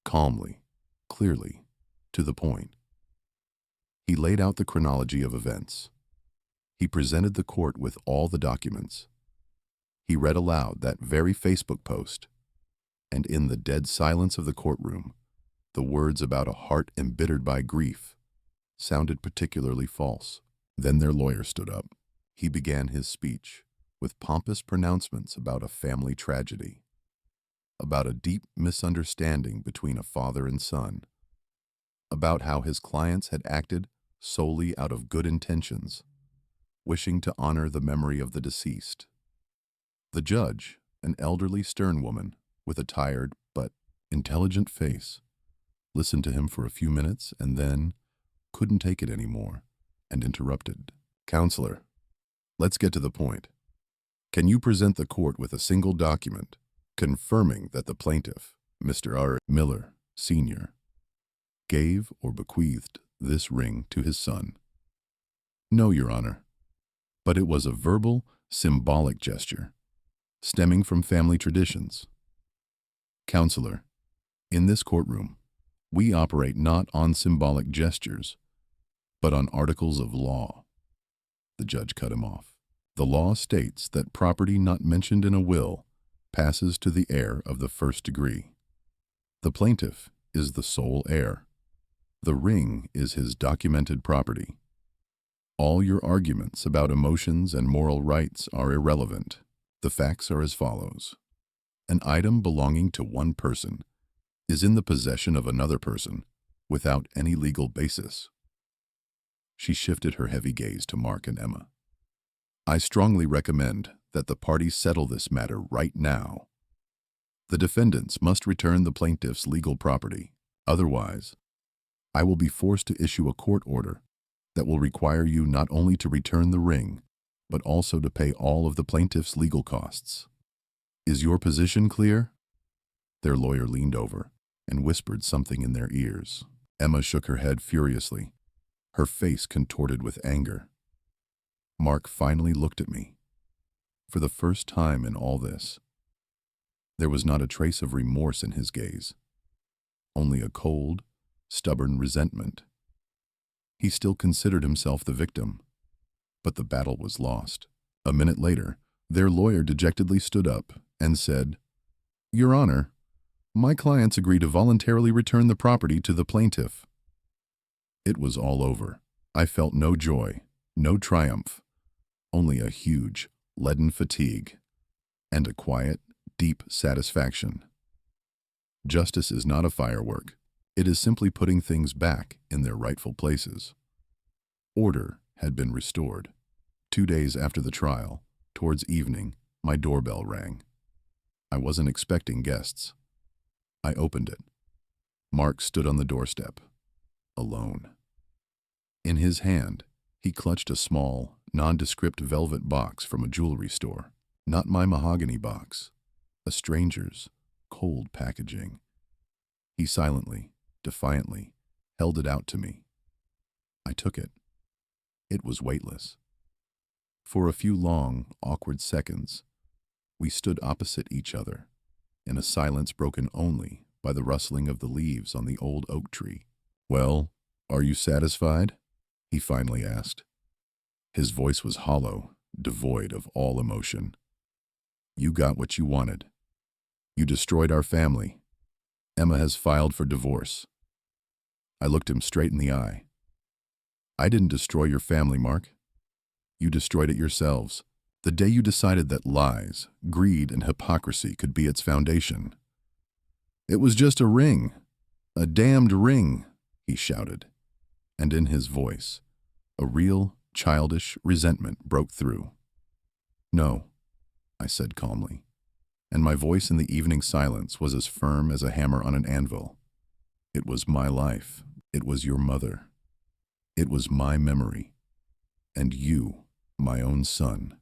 calmly, clearly, to the point. He laid out the chronology of events. He presented the court with all the documents. He read aloud that very Facebook post, and in the dead silence of the courtroom, the words about a heart embittered by grief sounded particularly false. Then their lawyer stood up. He began his speech with pompous pronouncements about a family tragedy, about a deep misunderstanding between a father and son, about how his clients had acted solely out of good intentions, wishing to honor the memory of the deceased. The judge, an elderly, stern woman with a tired but intelligent face, listened to him for a few minutes and then couldn't take it anymore and interrupted. "Counselor, let's get to the point. Can you present the court with a single document confirming that the plaintiff, Mr. R. Miller, Sr., gave or bequeathed this ring to his son?" "No, Your Honor, but it was a verbal, symbolic gesture, stemming from family traditions." "Counselor, in this courtroom, we operate not on symbolic gestures, but on articles of law." The judge cut him off. "The law states that property not mentioned in a will passes to the heir of the first degree. The plaintiff is the sole heir. The ring is his documented property. All your arguments about emotions and moral rights are irrelevant. The facts are as follows. An item belonging to one person is in the possession of another person without any legal basis. She shifted her heavy gaze to Mark and Emma. I strongly recommend that the parties settle this matter right now. The defendants must return the plaintiff's legal property. Otherwise, I will be forced to issue a court order that will require you not only to return the ring, but also to pay all of the plaintiff's legal costs. Is your position clear? Their lawyer leaned over and whispered something in their ears. Emma shook her head furiously, her face contorted with anger. Mark finally looked at me. For the first time in all this, there was not a trace of remorse in his gaze, only a cold, stubborn resentment. He still considered himself the victim, but the battle was lost. A minute later, their lawyer dejectedly stood up and said, Your Honor, my clients agree to voluntarily return the property to the plaintiff. It was all over. I felt no joy, no triumph, only a huge, leaden fatigue, and a quiet, deep satisfaction. Justice is not a firework. It is simply putting things back in their rightful places. Order had been restored. 2 days after the trial, towards evening, my doorbell rang. I wasn't expecting guests. I opened it. Mark stood on the doorstep, alone. In his hand, he clutched a small, nondescript velvet box from a jewelry store. Not my mahogany box, a stranger's, cold packaging. He silently, defiantly, held it out to me. I took it. It was weightless. For a few long, awkward seconds, we stood opposite each other, in a silence broken only by the rustling of the leaves on the old oak tree. Well, are you satisfied? He finally asked. His voice was hollow, devoid of all emotion. You got what you wanted. You destroyed our family. Emma has filed for divorce. I looked him straight in the eye. I didn't destroy your family, Mark. You destroyed it yourselves, the day you decided that lies, greed, and hypocrisy could be its foundation. It was just a ring, a damned ring, he shouted, and in his voice, a real, childish resentment broke through. No, I said calmly, and my voice in the evening silence was as firm as a hammer on an anvil. It was my life. It was your mother. It was my memory. And you, my own son,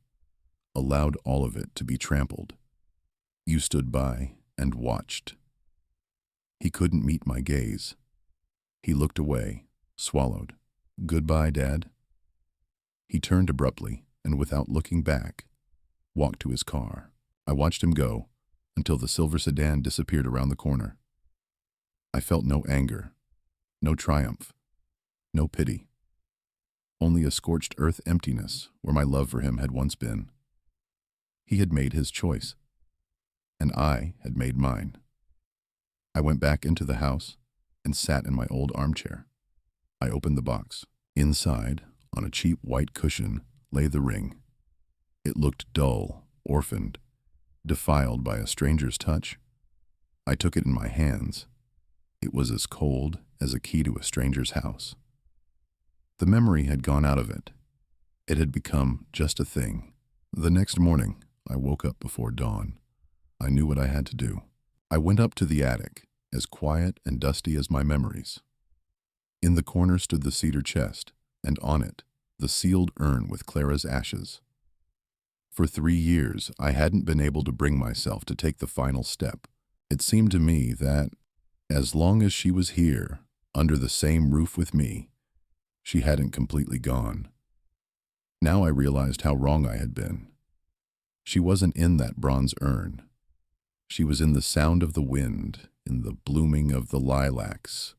allowed all of it to be trampled. You stood by and watched. He couldn't meet my gaze. He looked away, swallowed. Goodbye, Dad. He turned abruptly and without looking back, walked to his car. I watched him go until the silver sedan disappeared around the corner. I felt no anger, no triumph, no pity. Only a scorched earth emptiness where my love for him had once been. He had made his choice, and I had made mine. I went back into the house and sat in my old armchair. I opened the box. Inside, on a cheap white cushion, lay the ring. It looked dull, orphaned, defiled by a stranger's touch. I took it in my hands. It was as cold as a key to a stranger's house. The memory had gone out of it. It had become just a thing. The next morning, I woke up before dawn. I knew what I had to do. I went up to the attic, as quiet and dusty as my memories. In the corner stood the cedar chest, and on it, the sealed urn with Clara's ashes. For 3 years, I hadn't been able to bring myself to take the final step. It seemed to me that, as long as she was here, under the same roof with me, she hadn't completely gone. Now I realized how wrong I had been. She wasn't in that bronze urn. She was in the sound of the wind, in the blooming of the lilacs,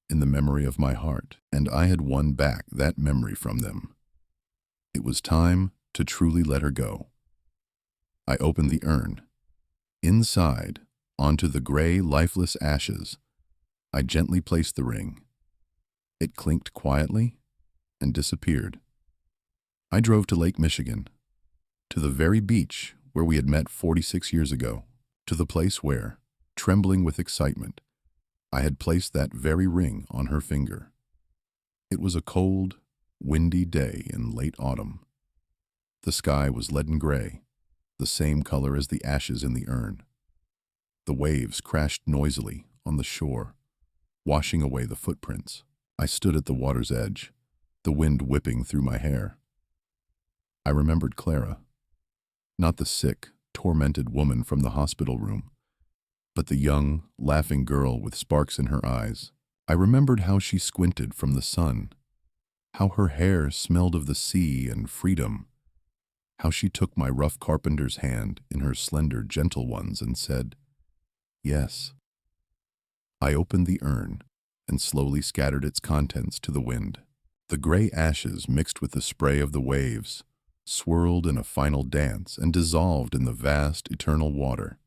in the memory of my heart, and I had won back that memory from them. It was time to truly let her go. I opened the urn. Inside, onto the gray, lifeless ashes, I gently placed the ring. It clinked quietly and disappeared. I drove to Lake Michigan, to the very beach where we had met 46 years ago, to the place where, trembling with excitement, I had placed that very ring on her finger. It was a cold, windy day in late autumn. The sky was leaden gray, the same color as the ashes in the urn. The waves crashed noisily on the shore, washing away the footprints. I stood at the water's edge, the wind whipping through my hair. I remembered Clara, not the sick, tormented woman from the hospital room, but the young, laughing girl with sparks in her eyes. I remembered how she squinted from the sun, how her hair smelled of the sea and freedom, how she took my rough carpenter's hand in her slender, gentle ones and said, "Yes." I opened the urn and slowly scattered its contents to the wind. The gray ashes mixed with the spray of the waves, swirled in a final dance and dissolved in the vast, eternal water.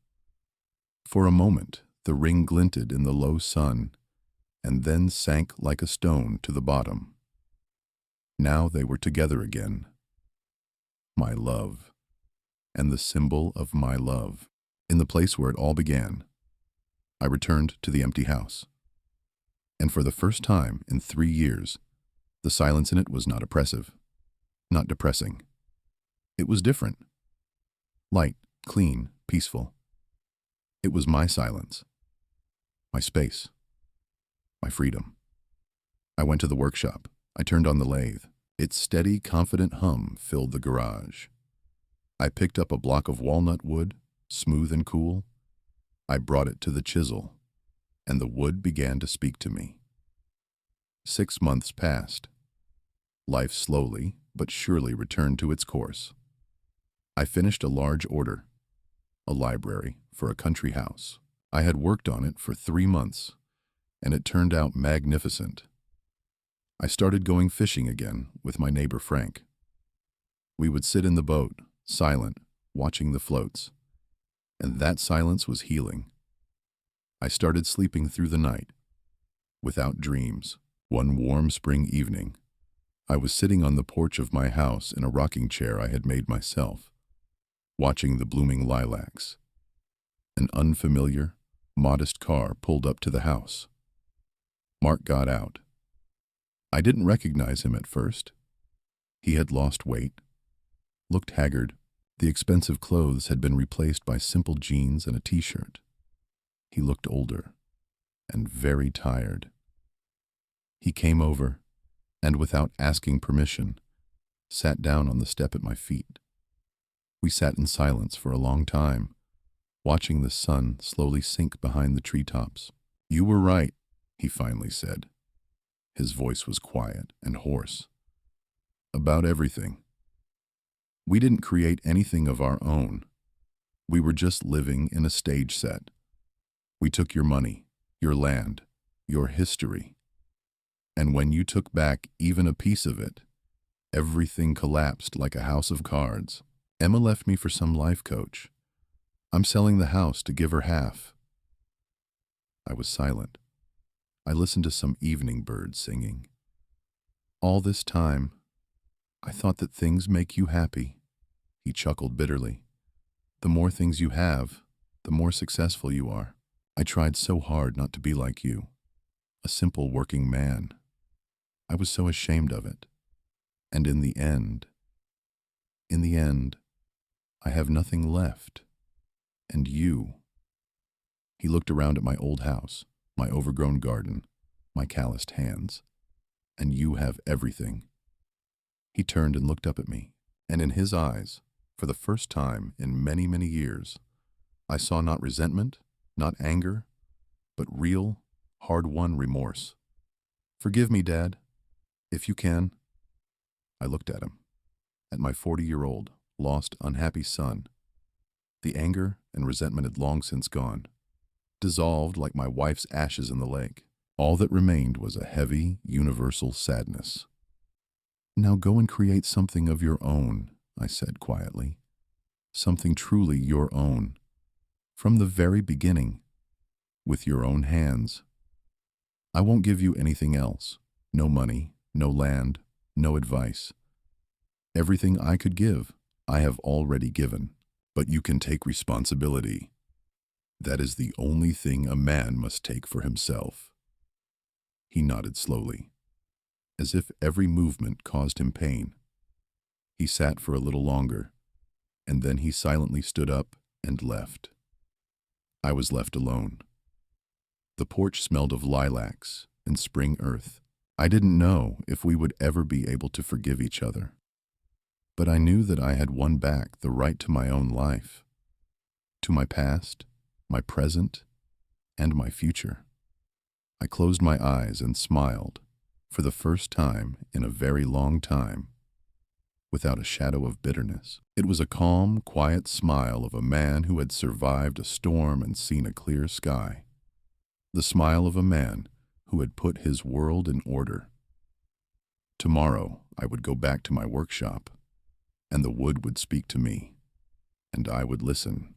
For a moment, the ring glinted in the low sun, and then sank like a stone to the bottom. Now they were together again. My love, and the symbol of my love. In the place where it all began, I returned to the empty house. And for the first time in 3 years, the silence in it was not oppressive, not depressing. It was different. Light, clean, peaceful. It was my silence, my space, my freedom. I went to the workshop. I turned on the lathe. Its steady, confident hum filled the garage. I picked up a block of walnut wood, smooth and cool. I brought it to the chisel, and the wood began to speak to me. 6 months passed. Life slowly but surely returned to its course. I finished a large order, a library for a country house. I had worked on it for 3 months, and it turned out magnificent. I started going fishing again with my neighbor Frank. We would sit in the boat, silent, watching the floats, and that silence was healing. I started sleeping through the night, without dreams. One warm spring evening, I was sitting on the porch of my house in a rocking chair I had made myself, watching the blooming lilacs. An unfamiliar, modest car pulled up to the house. Mark got out. I didn't recognize him at first. He had lost weight, looked haggard. The expensive clothes had been replaced by simple jeans and a t-shirt. He looked older and very tired. He came over and, without asking permission, sat down on the step at my feet. We sat in silence for a long time, watching the sun slowly sink behind the treetops. "You were right," he finally said. His voice was quiet and hoarse. "About everything. We didn't create anything of our own. We were just living in a stage set. We took your money, your land, your history. And when you took back even a piece of it, everything collapsed like a house of cards. Emma left me for some life coach. I'm selling the house to give her half." I was silent. I listened to some evening birds singing. "All this time, I thought that things make you happy." He chuckled bitterly. "The more things you have, the more successful you are. I tried so hard not to be like you, a simple working man. I was so ashamed of it. And in the end, I have nothing left. And you." He looked around at my old house, my overgrown garden, my calloused hands. "And you have everything." He turned and looked up at me, and in his eyes, for the first time in many, many years, I saw not resentment, not anger, but real, hard-won remorse. "Forgive me, Dad, if you can." I looked at him, at my 40-year-old, lost, unhappy son. The anger and resentment had long since gone, dissolved like my wife's ashes in the lake. All that remained was a heavy, universal sadness. "Now go and create something of your own," I said quietly. "Something truly your own, from the very beginning, with your own hands. I won't give you anything else. No money, no land, no advice. Everything I could give, I have already given, but you can take responsibility. That is the only thing a man must take for himself." He nodded slowly, as if every movement caused him pain. He sat for a little longer, and then he silently stood up and left. I was left alone. The porch smelled of lilacs and spring earth. I didn't know if we would ever be able to forgive each other, but I knew that I had won back the right to my own life, to my past, my present, and my future. I closed my eyes and smiled, for the first time in a very long time, without a shadow of bitterness. It was a calm, quiet smile of a man who had survived a storm and seen a clear sky. The smile of a man who had put his world in order. Tomorrow I would go back to my workshop, and the wood would speak to me, and I would listen.